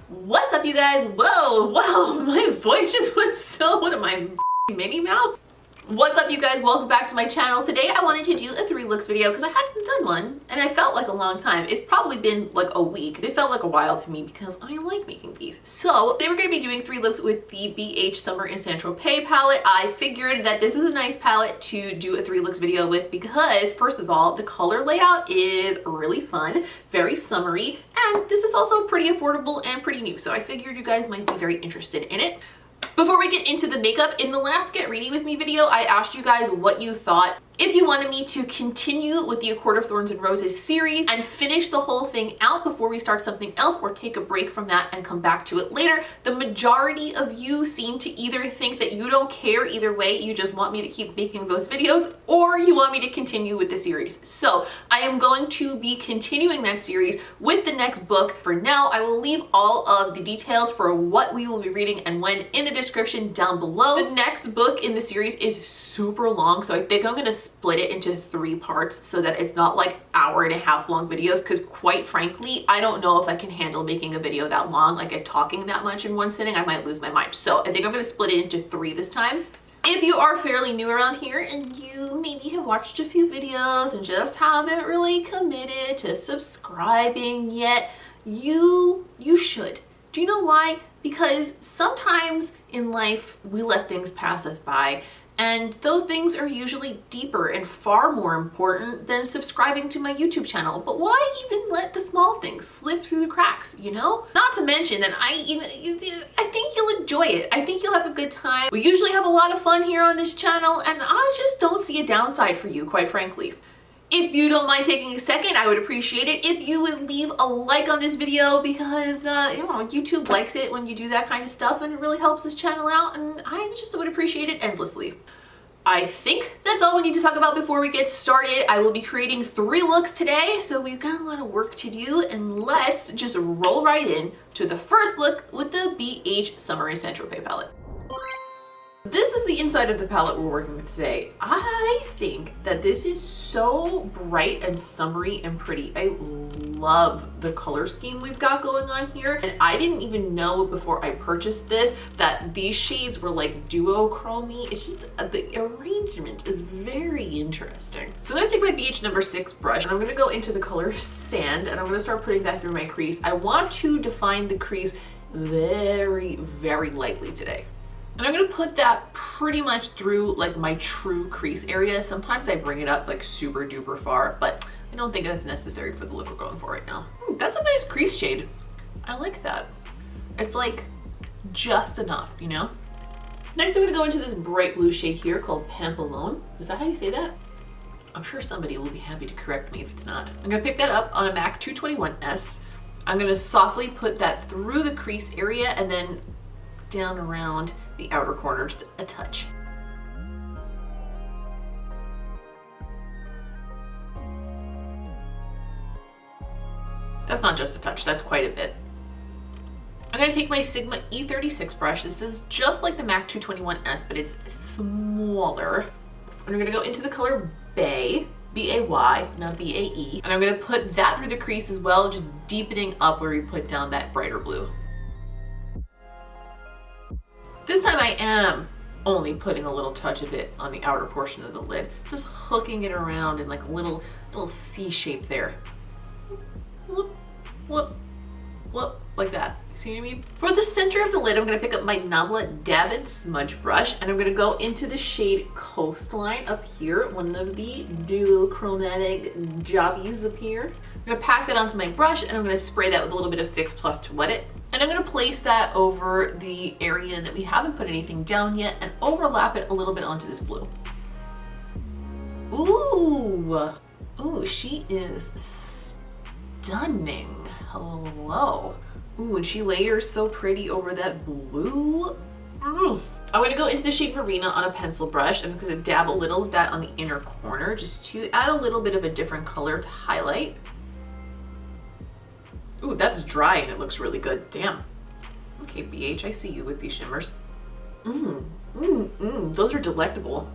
What's up, you guys? Whoa, my voice just went so, what am I, Minnie Mouse? What's up, you guys? Welcome back to my channel. Today I wanted to do a 3 looks video because I hadn't done one and I felt like a long time. It's probably been like a week. It felt like a while to me because I like making these. So they were going to be doing 3 looks with the BH Summer in St Tropez palette. I figured that this was a nice palette to do a 3 looks video with because, first of all, the color layout is really fun, very summery, and this is also pretty affordable and pretty new. So I figured you guys might be very interested in it. Before we get into the makeup, in the last Get Ready With Me video, I asked you guys what you thought. If you wanted me to continue with the A Court of Thorns and Roses series and finish the whole thing out before we start something else, or take a break from that and come back to it later, the majority of you seem to either think that you don't care either way, you just want me to keep making those videos, or you want me to continue with the series. So I am going to be continuing that series with the next book. For now, I will leave all of the details for what we will be reading and when in the description down below. The next book in the series is super long, so I think I'm gonna split it into 3 parts so that it's not like hour-and-a-half long videos, because quite frankly, I don't know if I can handle making a video that long, like talking that much in one sitting. I might lose my mind. So I think I'm gonna split it into 3 this time. If you are fairly new around here and you maybe have watched a few videos and just haven't really committed to subscribing yet, you should. Do you know why? Because sometimes in life we let things pass us by, and those things are usually deeper and far more important than subscribing to my YouTube channel. But why even let the small things slip through the cracks, you know? Not to mention that I think you'll enjoy it. I think you'll have a good time. We usually have a lot of fun here on this channel, and I just don't see a downside for you, quite frankly. If you don't mind taking a second, I would appreciate it if you would leave a like on this video, because you know, YouTube likes it when you do that kind of stuff, and it really helps this channel out, and I just would appreciate it endlessly. I think that's all we need to talk about before we get started. I will be creating 3 looks today, so we've got a lot of work to do, and let's just roll right in to the first look with the BH Summer in St Tropez palette. This is the inside of the palette we're working with today. I think that this is so bright and summery and pretty. I love the color scheme we've got going on here. And I didn't even know before I purchased this that these shades were like duochromy. It's just, the arrangement is very interesting. So I'm gonna take my BH number 6 brush and I'm gonna go into the color Sand, and I'm gonna start putting that through my crease. I want to define the crease very, very lightly today. And I'm gonna put that pretty much through like my true crease area. Sometimes I bring it up like super duper far, but I don't think that's necessary for the look we're going for right now. That's a nice crease shade. I like that. It's like just enough, you know? Next, I'm gonna go into this bright blue shade here called Pampelone. Is that how you say that? I'm sure somebody will be happy to correct me if it's not. I'm gonna pick that up on a MAC 221S. I'm gonna softly put that through the crease area and then down around the outer corners a touch. That's not just a touch, that's quite a bit. I'm gonna take my Sigma E36 brush. This is just like the MAC 221S, but it's smaller. And I'm gonna go into the color Bay, B-A-Y, not B-A-E. And I'm gonna put that through the crease as well, just deepening up where we put down that brighter blue. This time I am only putting a little touch of it on the outer portion of the lid, just hooking it around in like a little C shape there. Whoop, whoop, whoop, like that. See what I mean? For the center of the lid, I'm gonna pick up my Nabla Dab and Smudge brush, and I'm gonna go into the shade Coastline up here, one of the dual chromatic jobbies up here. I'm gonna pack that onto my brush, and I'm gonna spray that with a little bit of Fix Plus to wet it. And I'm gonna place that over the area that we haven't put anything down yet and overlap it a little bit onto this blue. Ooh, ooh, she is stunning. Hello. Ooh, and she layers so pretty over that blue. I'm gonna go into the shade Marina on a pencil brush. I'm gonna dab a little of that on the inner corner just to add a little bit of a different color to highlight. Ooh, that's dry and it looks really good. Damn. Okay, BH, I see you with these shimmers. Those are delectable.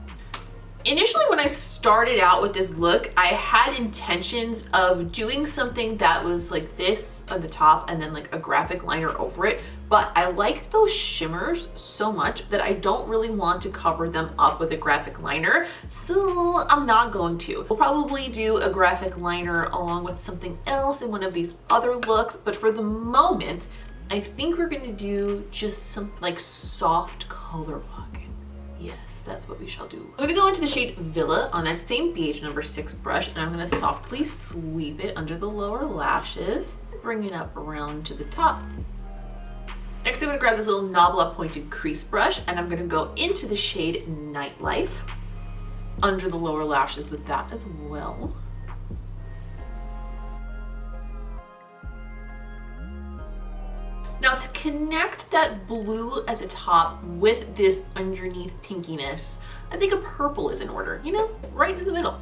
Initially, when I started out with this look, I had intentions of doing something that was like this on the top and then like a graphic liner over it. But I like those shimmers so much that I don't really want to cover them up with a graphic liner. So I'm not going to. We'll probably do a graphic liner along with something else in one of these other looks. But for the moment, I think we're gonna do just some like soft color pocket. Yes, that's what we shall do. I'm gonna go into the shade Villa on that same BH number 6 brush, and I'm gonna softly sweep it under the lower lashes, bring it up around to the top. Next, I'm gonna grab this little Nabla pointed crease brush, and I'm gonna go into the shade Nightlife under the lower lashes with that as well. Now to connect that blue at the top with this underneath pinkiness, I think a purple is in order, you know, right in the middle.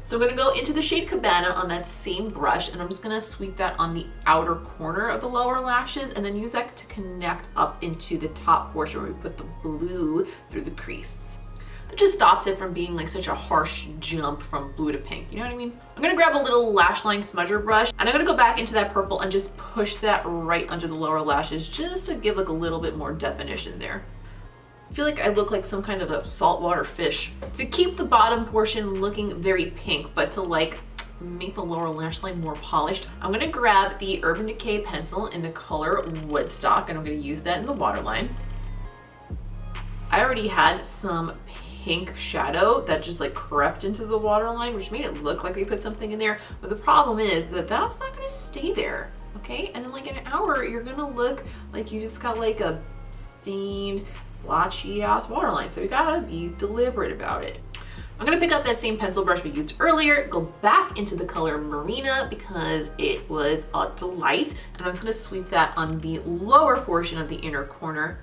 So I'm gonna go into the shade Cabana on that same brush, and I'm just gonna sweep that on the outer corner of the lower lashes and then use that to connect up into the top portion where we put the blue through the crease. It just stops it from being like such a harsh jump from blue to pink, you know what I mean? I'm gonna grab a little lash line smudger brush, and I'm gonna go back into that purple and just push that right under the lower lashes just to give like a little bit more definition there. I feel like I look like some kind of a saltwater fish. To keep the bottom portion looking very pink, but to like make the lower lash line more polished, I'm gonna grab the Urban Decay pencil in the color Woodstock, and I'm gonna use that in the waterline. I already had some pink shadow that just like crept into the waterline, which made it look like we put something in there. But the problem is that that's not gonna stay there, okay? And then like in an hour, you're gonna look like you just got like a stained, blotchy ass waterline. So you gotta be deliberate about it. I'm gonna pick up that same pencil brush we used earlier, go back into the color Marina because it was a delight. And I'm just gonna sweep that on the lower portion of the inner corner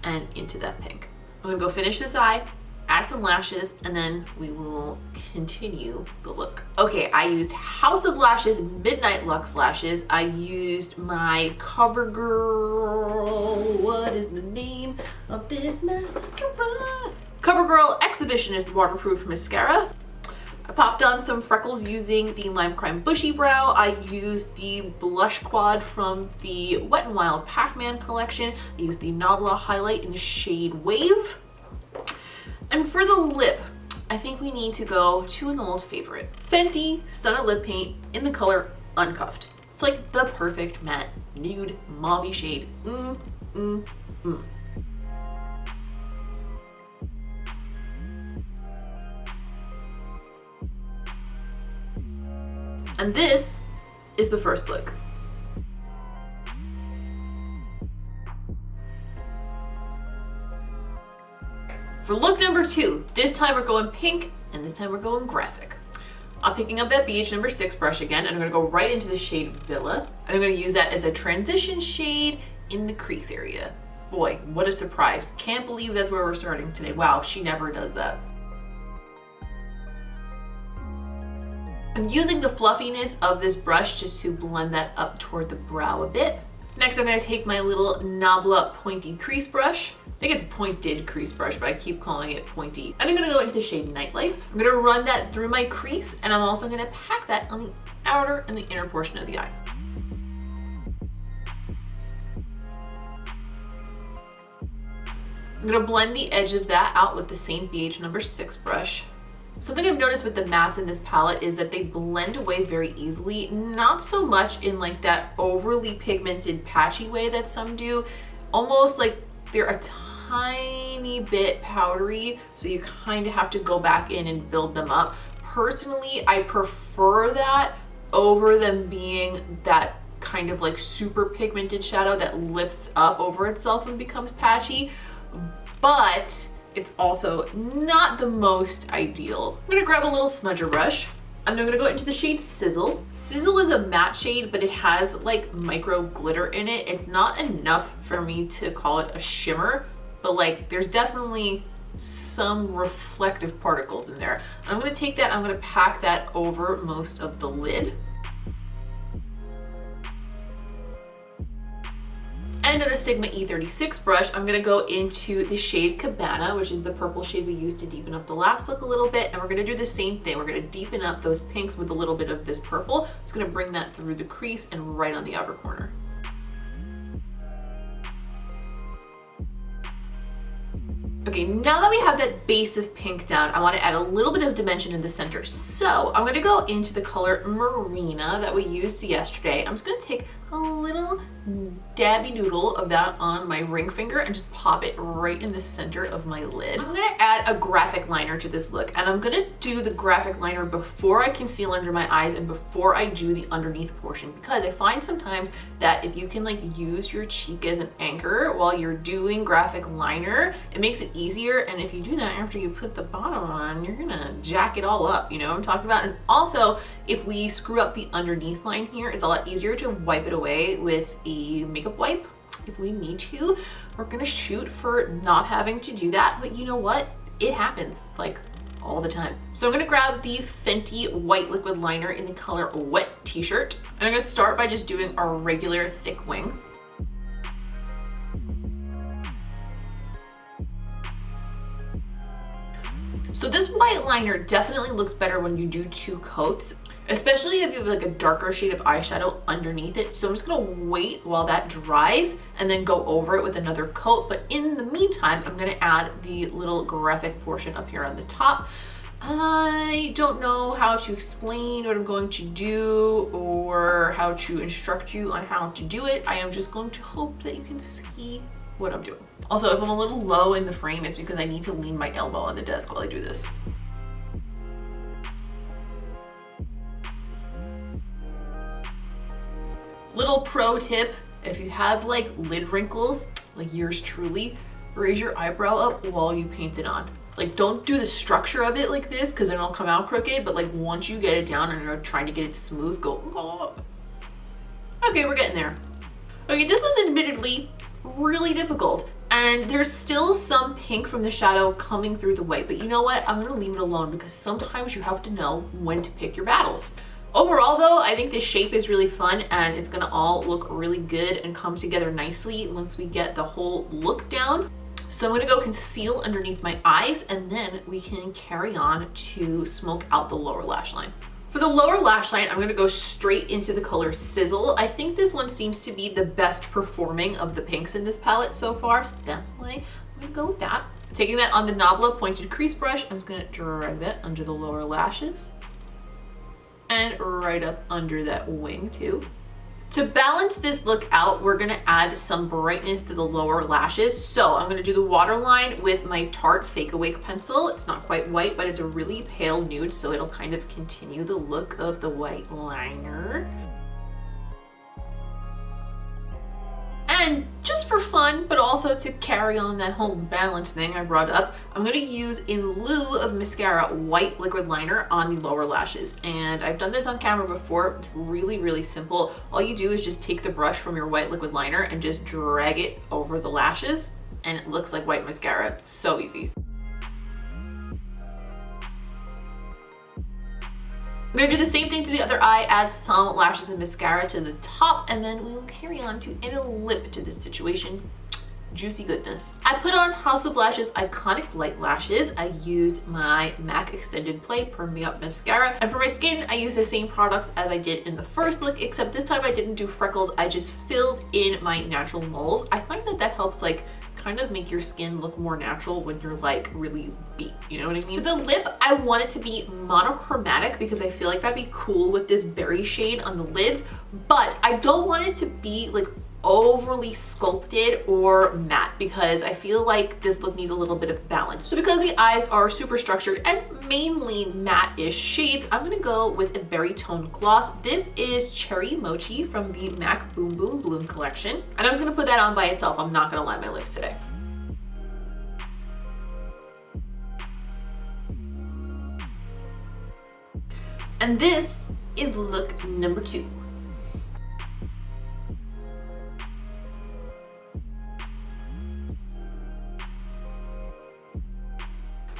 and into that pink. I'm gonna go finish this eye, add some lashes, and then we will continue the look. Okay, I used House of Lashes Midnight Luxe lashes. I used my CoverGirl, what is the name of this mascara? CoverGirl Exhibitionist Waterproof Mascara. I popped on some freckles using the Lime Crime Bushy Brow. I used the Blush Quad from the Wet n Wild Pac-Man collection. I used the Nabla highlight in the shade Wave. And for the lip, I think we need to go to an old favorite. Fenty Stunna Lip Paint in the color Uncuffed. It's like the perfect matte nude mauve shade. And this is the first look. For look number 2, this time we're going pink, and this time we're going graphic. I'm picking up that BH number 6 brush again, and I'm gonna go right into the shade Villa, and I'm gonna use that as a transition shade in the crease area. Boy, what a surprise. Can't believe that's where we're starting today. Wow, she never does that. I'm using the fluffiness of this brush just to blend that up toward the brow a bit. Next, I'm gonna take my little Nabla pointy crease brush. I think it's a pointed crease brush, but I keep calling it pointy. And I'm gonna go into the shade Nightlife. I'm gonna run that through my crease, and I'm also gonna pack that on the outer and the inner portion of the eye. I'm gonna blend the edge of that out with the same BH number 6 brush. Something I've noticed with the mattes in this palette is that they blend away very easily, not so much in like that overly pigmented patchy way that some do, almost like they're a tiny bit powdery, so you kind of have to go back in and build them up. Personally, I prefer that over them being that kind of like super pigmented shadow that lifts up over itself and becomes patchy, but it's also not the most ideal. I'm gonna grab a little smudger brush, and I'm gonna go into the shade Sizzle. Sizzle is a matte shade, but it has like micro glitter in it. It's not enough for me to call it a shimmer, but like there's definitely some reflective particles in there. I'm gonna take that, I'm gonna pack that over most of the lid. And on a Sigma E36 brush, I'm gonna go into the shade Cabana, which is the purple shade we used to deepen up the last look a little bit. And we're gonna do the same thing. We're gonna deepen up those pinks with a little bit of this purple. It's gonna bring that through the crease and right on the outer corner. Okay, now that we have that base of pink down, I want to add a little bit of dimension in the center. So I'm going to go into the color Marina that we used yesterday. I'm just going to take a little dabby noodle of that on my ring finger and just pop it right in the center of my lid. I'm going to add a graphic liner to this look, and I'm going to do the graphic liner before I conceal under my eyes and before I do the underneath portion, because I find sometimes that if you can like use your cheek as an anchor while you're doing graphic liner, it makes it easier. And if you do that after you put the bottom on, you're gonna jack it all up, you know what I'm talking about? And also, if we screw up the underneath line here, it's a lot easier to wipe it away with a makeup wipe if we need to. We're gonna shoot for not having to do that, but you know what? It happens like all the time. So I'm gonna grab the Fenty white liquid liner in the color Wet T-shirt, and I'm gonna start by just doing our regular thick wing. So this white liner definitely looks better when you do two coats, especially if you have like a darker shade of eyeshadow underneath it. So I'm just gonna wait while that dries and then go over it with another coat. But in the meantime, I'm gonna add the little graphic portion up here on the top. I don't know how to explain what I'm going to do or how to instruct you on how to do it. I am just going to hope that you can see what I'm doing. Also, if I'm a little low in the frame, it's because I need to lean my elbow on the desk while I do this. Little pro tip, if you have like lid wrinkles, like yours truly, raise your eyebrow up while you paint it on. Like, don't do the structure of it like this because then it'll come out crooked, but like once you get it down and you're trying to get it smooth, go, oh. Okay, we're getting there. Okay, this was admittedly really difficult, and there's still some pink from the shadow coming through the white, but you know what? I'm gonna leave it alone because sometimes you have to know when to pick your battles. Overall though, I think this shape is really fun and it's gonna all look really good and come together nicely once we get the whole look down. So I'm gonna go conceal underneath my eyes, and then we can carry on to smoke out the lower lash line. For the lower lash line, I'm gonna go straight into the color Sizzle. I think this one seems to be the best performing of the pinks in this palette so far, so that's why I'm gonna go with that. Taking that on the Nabla pointed crease brush, I'm just gonna drag that under the lower lashes and right up under that wing too. To balance this look out, we're gonna add some brightness to the lower lashes. So I'm gonna do the waterline with my Tarte Fake Awake pencil. It's not quite white, but it's a really pale nude, so it'll kind of continue the look of the white liner. And just for fun, but also to carry on that whole balance thing I brought up, I'm gonna use, in lieu of mascara, white liquid liner on the lower lashes. And I've done this on camera before. It's really, really simple. All you do is just take the brush from your white liquid liner and just drag it over the lashes, and it looks like white mascara. It's so easy. I'm gonna do the same thing to the other eye, add some lashes and mascara to the top, and then we will carry on to add a lip to this situation. Juicy goodness. I put on House of Lashes Iconic Light Lashes. I used my MAC Extended Play Perm Up Mascara. And for my skin, I used the same products as I did in the first look, except this time I didn't do freckles. I just filled in my natural moles. I find that that helps like kind of make your skin look more natural when you're like really beat, you know what I mean? For the lip, I want it to be monochromatic because I feel like that'd be cool with this berry shade on the lids, but I don't want it to be like overly sculpted or matte because I feel like this look needs a little bit of balance. So because the eyes are super structured and mainly matte-ish shades, I'm gonna go with a berry toned gloss. This is Cherry Mochi from the MAC Boom Boom Bloom collection. And I'm just gonna put that on by itself. I'm not gonna line my lips today. And this is look number 2.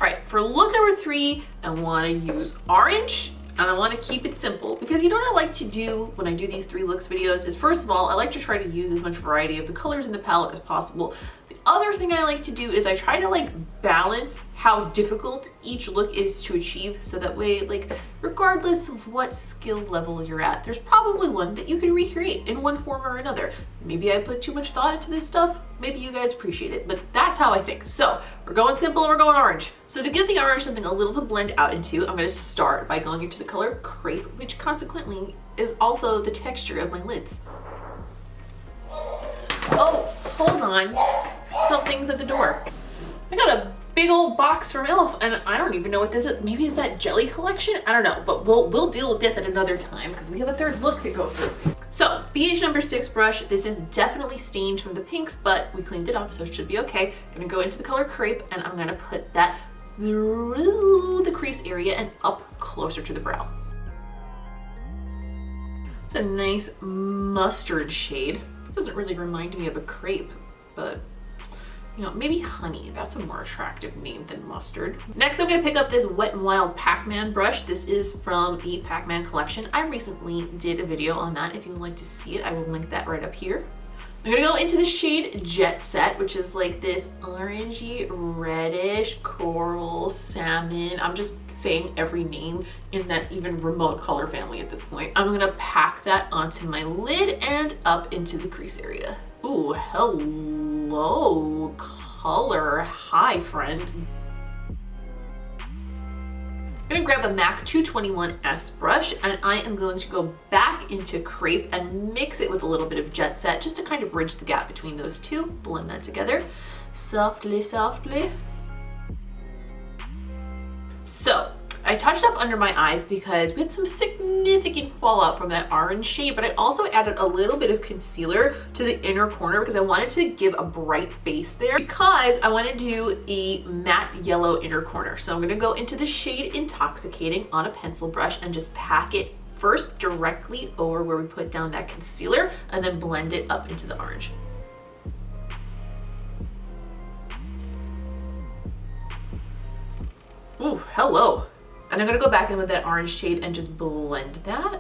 All right, for look number 3, I want to use orange. and I want to keep it simple because you know what I like to do when I do these 3 looks videos is, first of all, I like to try to use as much variety of the colors in the palette as possible. The other thing I like to do is I try to like balance how difficult each look is to achieve, so that way, like, regardless of what skill level you're at, there's probably one that you can recreate in one form or another. Maybe I put too much thought into this stuff, maybe you guys appreciate it, but that's how I think. So we're going simple and we're going orange. So to give the orange something a little to blend out into, I'm going to start by going into the color Crepe, which consequently is also the texture of my lids. Oh, hold on. Something's at the door. I got a big old box from e.l.f. and I don't even know what this is. Maybe it's that jelly collection? I don't know, but we'll deal with this at another time because we have a 3rd look to go through. So BH number 6 brush. This is definitely stained from the pinks, but we cleaned it up, so it should be okay. I'm gonna go into the color Crepe and I'm gonna put that through the crease area and up closer to the brow. It's a nice mustard shade. It doesn't really remind me of a crepe, but you know, maybe honey. That's a more attractive name than mustard. Next, I'm gonna pick up this Wet n Wild Pac-Man brush. This is from the Pac-Man collection. I recently did a video on that. If you would like to see it, I will link that right up here. I'm gonna go into the shade Jet Set, which is like this orangey, reddish, coral, salmon. I'm just saying every name in that even remote color family at this point. I'm gonna pack that onto my lid and up into the crease area. Ooh, hello, color. Hi, friend. I'm gonna grab a MAC 221S brush and I am going to go back into Crepe and mix it with a little bit of Jet Set just to kind of bridge the gap between those two. Blend that together softly, softly. So I touched up under my eyes because we had some significant fallout from that orange shade, but I also added a little bit of concealer to the inner corner because I wanted to give a bright base there, because I want to do a matte yellow inner corner. So I'm going to go into the shade Intoxicating on a pencil brush and just pack it first directly over where we put down that concealer and then blend it up into the orange. Ooh, hello. And I'm gonna go back in with that orange shade and just blend that.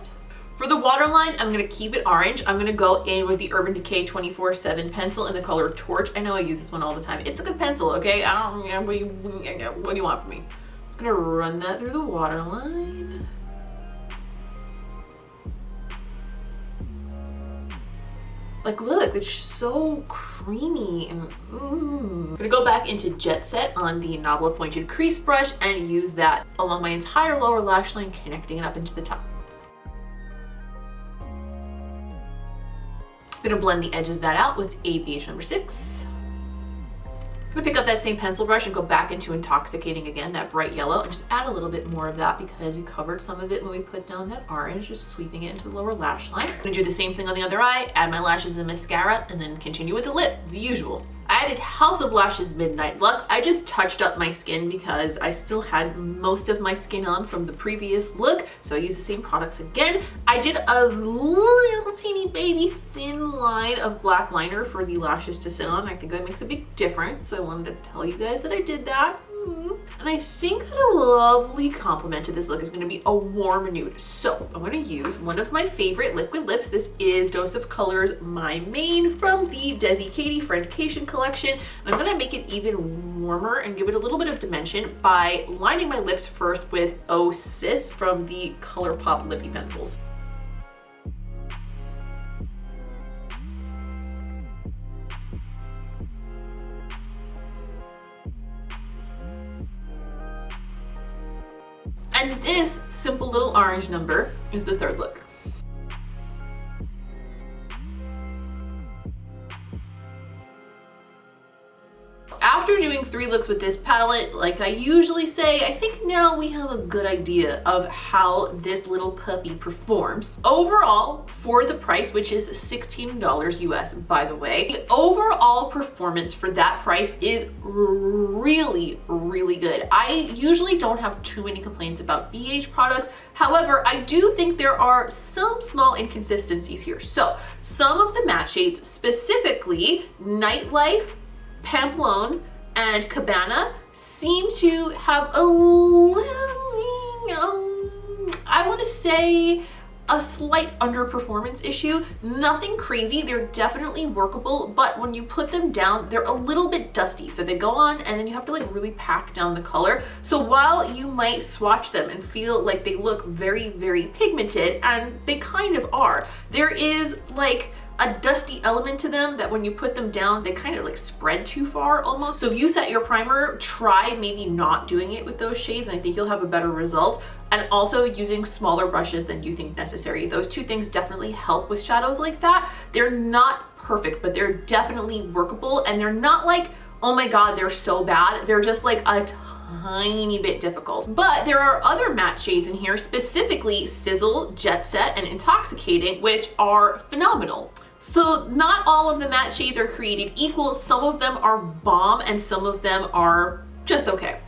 For the waterline, I'm gonna keep it orange. I'm gonna go in with the Urban Decay 24/7 pencil in the color Torch. I know I use this one all the time. It's a good pencil, okay? What do you want from me? Just gonna run that through the waterline. Like, look, it's just so creamy and I'm gonna go back into Jet Set on the Nabla pointed crease brush and use that along my entire lower lash line, connecting it up into the top. I'm gonna blend the edge of that out with a BH number 6. I'm gonna pick up that same pencil brush and go back into Intoxicating again, that bright yellow, and just add a little bit more of that because we covered some of it when we put down that orange, just sweeping it into the lower lash line. I'm gonna do the same thing on the other eye, add my lashes and mascara, and then continue with the lip, the usual. I added House of Lashes Midnight Luxe. I just touched up my skin because I still had most of my skin on from the previous look, so I used the same products again. I did a little teeny baby thin line of black liner for the lashes to sit on. I think that makes a big difference, so I wanted to tell you guys that I did that. And I think that a lovely complement to this look is going to be a warm nude. So I'm going to use one of my favorite liquid lips. This is Dose of Colors My Main from the Desi Katie Friendcation collection. And I'm going to make it even warmer and give it a little bit of dimension by lining my lips first with Oh Sis from the ColourPop Lippy Pencils. And this simple little orange number is the 3rd look. After doing 3 looks with this palette, like I usually say, I think now we have a good idea of how this little puppy performs. Overall, for the price, which is $16 US, by the way, the overall performance for that price is really, really good. I usually don't have too many complaints about BH products. However, I do think there are some small inconsistencies here. So some of the matte shades, specifically Nightlife, Pamplone, and Cabana, seem to have a little, I I want to say a slight underperformance issue. Nothing crazy, they're definitely workable, but when you put them down, they're a little bit dusty. So they go on and then you have to like really pack down the color. So while you might swatch them and feel like they look very, very pigmented, and they kind of are, there is like a dusty element to them that when you put them down, they kind of like spread too far almost. So if you set your primer, try maybe not doing it with those shades, and I think you'll have a better result. And also using smaller brushes than you think necessary. Those two things definitely help with shadows like that. They're not perfect, but they're definitely workable, and they're not like, oh my God, they're so bad. They're just like a tiny bit difficult. But there are other matte shades in here, specifically Sizzle, Jet Set, and Intoxicating, which are phenomenal. So not all of the matte shades are created equal. Some of them are bomb and some of them are just okay.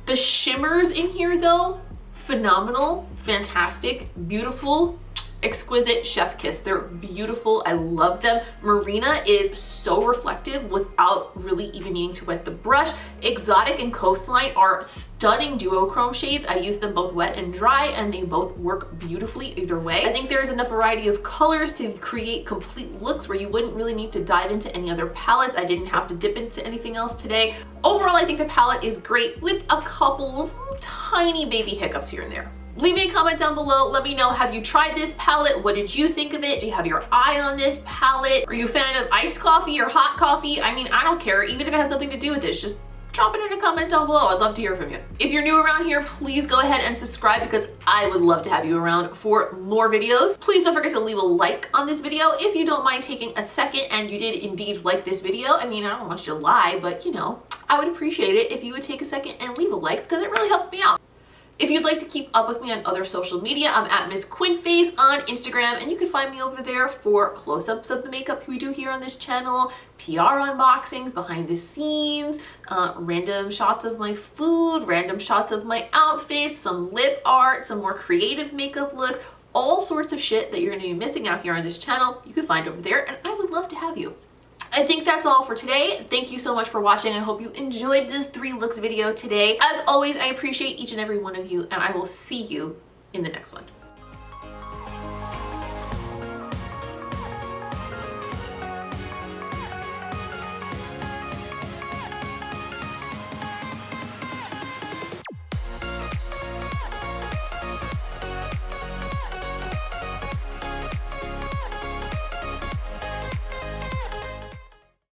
The shimmers in here though, phenomenal, fantastic, beautiful, exquisite, chef kiss. They're beautiful. I love them. Marina is so reflective without really even needing to wet the brush. Exotic and Coastline are stunning duochrome shades. I use them both wet and dry, and they both work beautifully either way. I think there's enough variety of colors to create complete looks where you wouldn't really need to dive into any other palettes. I didn't have to dip into anything else today. Overall, I think the palette is great with a couple of tiny baby hiccups here and there. Leave me a comment down below. Let me know, have you tried this palette? What did you think of it? Do you have your eye on this palette? Are you a fan of iced coffee or hot coffee? I mean, I don't care. Even if it had something to do with this, just drop it in a comment down below. I'd love to hear from you. If you're new around here, please go ahead and subscribe because I would love to have you around for more videos. Please don't forget to leave a like on this video if you don't mind taking a second and you did indeed like this video. I mean, I don't want you to lie, but you know, I would appreciate it if you would take a second and leave a like because it really helps me out. If you'd like to keep up with me on other social media, I'm at Miss Quinface on Instagram, and you can find me over there for close-ups of the makeup we do here on this channel, PR unboxings, behind the scenes, random shots of my food, random shots of my outfits, some lip art, some more creative makeup looks, all sorts of shit that you're going to be missing out here on this channel. You can find over there, and I would love to have you. I think that's all for today. Thank you so much for watching. I hope you enjoyed this 3 looks video today. As always, I appreciate each and every one of you, and I will see you in the next one.